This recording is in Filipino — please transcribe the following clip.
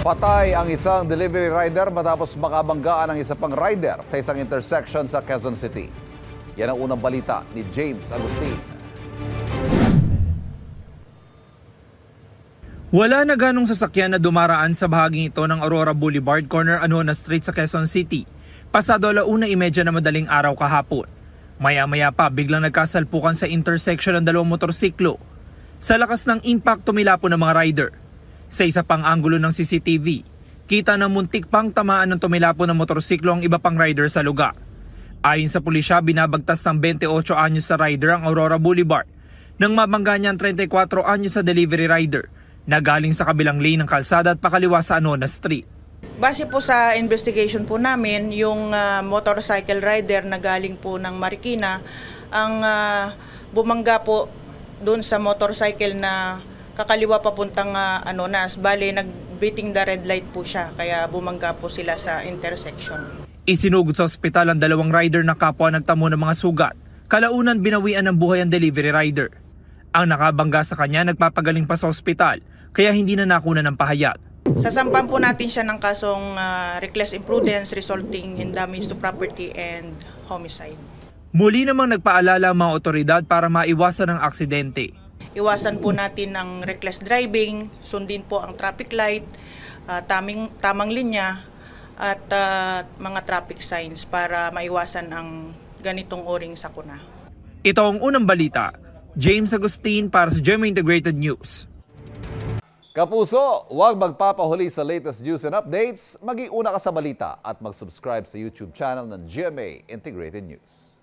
Patay ang isang delivery rider matapos makabanggaan ang isa pang rider sa isang intersection sa Quezon City. Yan ang unang balita ni James Agustin. Wala na ganong sasakyan na dumaraan sa bahaging ito ng Aurora Boulevard, corner Anona Street sa Quezon City. Pasado 1:30 na madaling araw kahapon. Maya-maya pa biglang nagkasalpukan sa intersection ng dalawang motorsiklo. Sa lakas ng impact tumilapon ng mga rider. Sa isa pang anggulo ng CCTV, kita na muntik pang tamaan ng tumilapon ng motorsiklo ang iba pang rider sa lugar. Ayon sa pulisya, binabagtas ng 28 anyos sa rider ang Aurora Boulevard nang mabangga niya ang 34 anyos sa delivery rider na galing sa kabilang lane ng kalsada at pakaliwa sa Anona Street. Base po sa investigation po namin, yung motorcycle rider na galing po ng Marikina ang bumangga po doon sa motorcycle na kakaliwa papuntang Anonas. Bale, nag-beating the red light po siya, kaya bumangga po sila sa intersection. Isinugod sa ospital ang dalawang rider na kapwa nagtamo ng mga sugat. Kalaunan binawian ng buhay ang delivery rider. Ang nakabangga sa kanya nagpapagaling pa sa ospital, kaya hindi na nakunan ng pahayag. Sasampan po natin siya ng kasong reckless imprudence resulting in damage to property and homicide. Muli namang nagpaalala ang mga otoridad para maiwasan ang aksidente. Iwasan po natin ang reckless driving, sundin po ang traffic light, tamang linya at mga traffic signs para maiwasan ang ganitong uring sakuna. Ito ang unang balita. James Agustin para sa GMA Integrated News. Kapuso, huwag magpapahuli sa latest news and updates. Mag-iuna ka sa balita at mag-subscribe sa YouTube channel ng GMA Integrated News.